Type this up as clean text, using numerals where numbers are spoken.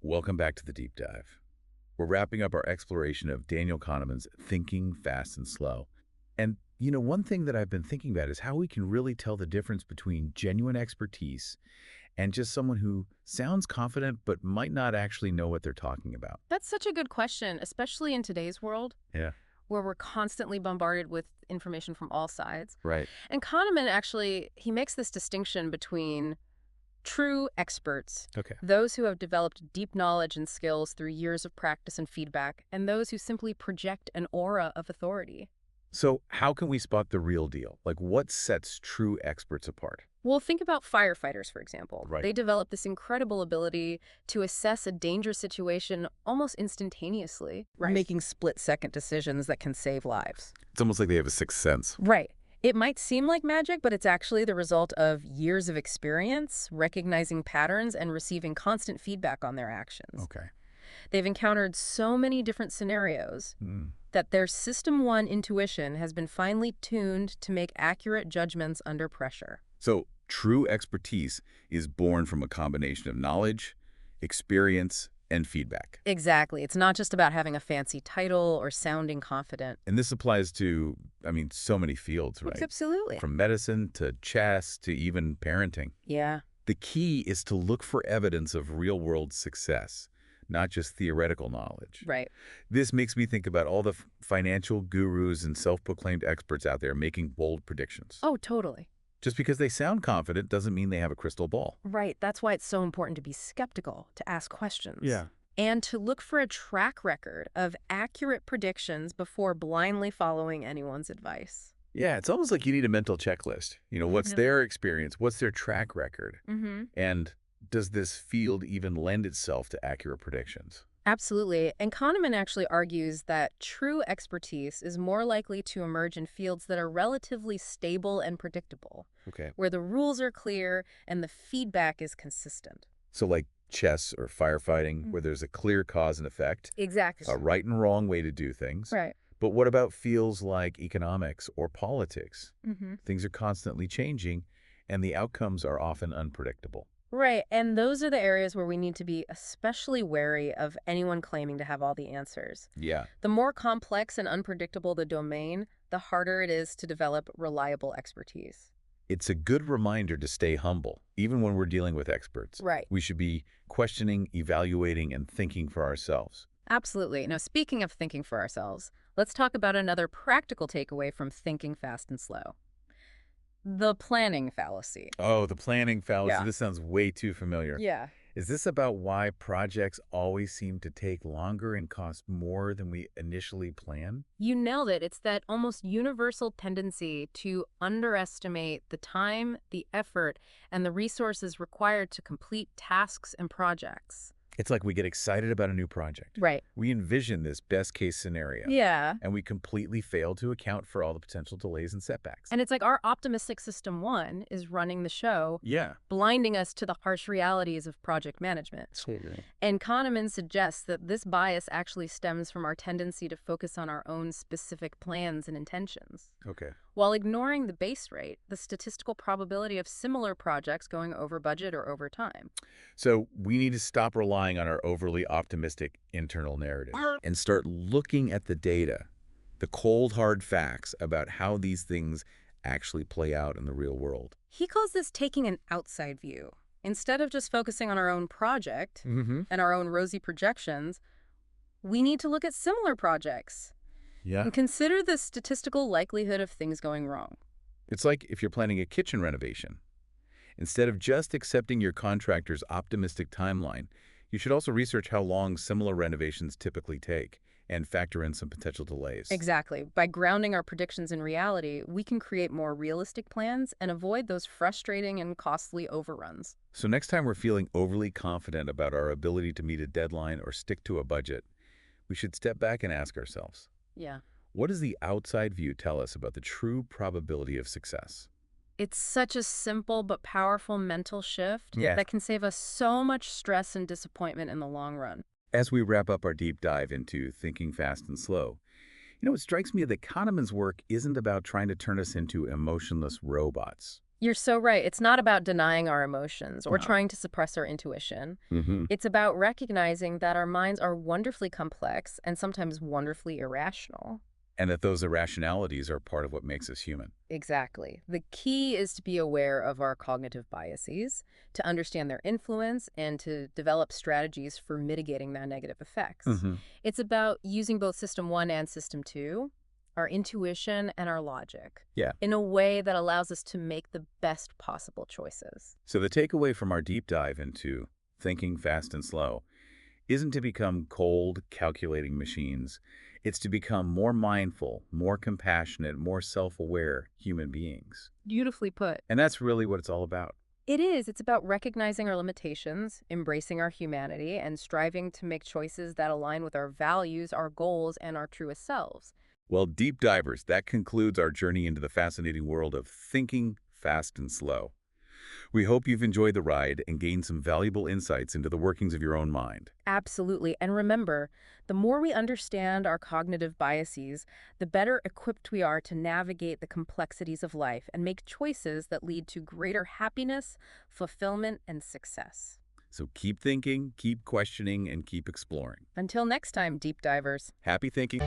Welcome back to the deep dive. We're wrapping up our exploration of Daniel Kahneman's Thinking Fast and Slow. And, one thing that I've been thinking about is how we can really tell the difference between genuine expertise and just someone who sounds confident but might not actually know what they're talking about. That's such a good question, especially in today's world Yeah, where we're constantly bombarded with information from all sides. right. And Kahneman actually, he makes this distinction between true experts, Okay. those who have developed deep knowledge and skills through years of practice and feedback, and those who simply project an aura of authority. So how can we spot the real deal? Like what sets true experts apart? Well, think about firefighters, for example. Right. They develop this incredible ability to assess a dangerous situation almost instantaneously. Right. Making split-second decisions that can save lives. It's almost like they have a sixth sense. Right. It might seem like magic, but it's actually the result of years of experience, recognizing patterns, and receiving constant feedback on their actions. Okay. They've encountered so many different scenarios that their System 1 intuition has been finely tuned to make accurate judgments under pressure. So true expertise is born from a combination of knowledge, experience, and feedback. Exactly. It's not just about having a fancy title or sounding confident. And this applies to, so many fields, right? Absolutely. From medicine to chess to even parenting. Yeah. The key is to look for evidence of real-world success, not just theoretical knowledge. Right. This makes me think about all the financial gurus and self-proclaimed experts out there making bold predictions. Oh, totally. Just because they sound confident doesn't mean they have a crystal ball. Right. That's why it's so important to be skeptical, to ask questions. Yeah. And to look for a track record of accurate predictions before blindly following anyone's advice. Yeah, it's almost like you need a mental checklist. What's Mhm. their experience? What's their track record? Mm-hmm. And does this field even lend itself to accurate predictions? Absolutely. And Kahneman actually argues that true expertise is more likely to emerge in fields that are relatively stable and predictable, Okay. where the rules are clear and the feedback is consistent. So like chess or firefighting, where there's a clear cause and effect, Exactly. a right and wrong way to do things. Right. But what about fields like economics or politics? Mm-hmm. Things are constantly changing, and the outcomes are often unpredictable. Right, and those are the areas where we need to be especially wary of anyone claiming to have all the answers. Yeah. The more complex and unpredictable the domain, the harder it is to develop reliable expertise. It's a good reminder to stay humble, even when we're dealing with experts. Right. We should be questioning, evaluating, and thinking for ourselves. Absolutely. Now, speaking of thinking for ourselves, let's talk about another practical takeaway from thinking fast and slow. The planning fallacy. Oh, the planning fallacy. Yeah. This sounds way too familiar. Yeah. Is this about why projects always seem to take longer and cost more than we initially plan? You nailed it. It's that almost universal tendency to underestimate the time, the effort, and the resources required to complete tasks and projects. It's like we get excited about a new project. Right. We envision this best-case scenario. Yeah. And we completely fail to account for all the potential delays and setbacks. And it's like our optimistic System 1 is running the show, Yeah. blinding us to the harsh realities of project management. And Kahneman suggests that this bias actually stems from our tendency to focus on our own specific plans and intentions, Okay. while ignoring the base rate, the statistical probability of similar projects going over budget or over time. So we need to stop relying on our overly optimistic internal narrative and start looking at the data, the cold, hard facts about how these things actually play out in the real world. He calls this taking an outside view. Instead of just focusing on our own project and our own rosy projections, we need to look at similar projects Yeah. and consider the statistical likelihood of things going wrong. It's like if you're planning a kitchen renovation. Instead of just accepting your contractor's optimistic timeline, you should also research how long similar renovations typically take and factor in some potential delays. Exactly. By grounding our predictions in reality, we can create more realistic plans and avoid those frustrating and costly overruns. So next time we're feeling overly confident about our ability to meet a deadline or stick to a budget, we should step back and ask ourselves, Yeah. what does the outside view tell us about the true probability of success? It's such a simple but powerful mental shift Yeah. that can save us so much stress and disappointment in the long run. As we wrap up our deep dive into thinking fast and slow, it strikes me that Kahneman's work isn't about trying to turn us into emotionless robots. You're so right. It's not about denying our emotions or No. trying to suppress our intuition. Hmm. It's about recognizing that our minds are wonderfully complex and sometimes wonderfully irrational. And that those irrationalities are part of what makes us human. Exactly. The key is to be aware of our cognitive biases, to understand their influence, and to develop strategies for mitigating their negative effects. Hmm. It's about using both System 1 and System 2, our intuition and our logic, Yeah. in a way that allows us to make the best possible choices. So the takeaway from our deep dive into thinking fast and slow isn't to become cold, calculating machines. It's to become more mindful, more compassionate, more self-aware human beings. Beautifully put. And that's really what it's all about. It is. It's about recognizing our limitations, embracing our humanity, and striving to make choices that align with our values, our goals, and our truest selves. Well, deep divers, that concludes our journey into the fascinating world of thinking fast and slow. We hope you've enjoyed the ride and gained some valuable insights into the workings of your own mind. Absolutely. And remember, the more we understand our cognitive biases, the better equipped we are to navigate the complexities of life and make choices that lead to greater happiness, fulfillment, and success. So keep thinking, keep questioning, and keep exploring. Until next time, deep divers. Happy thinking.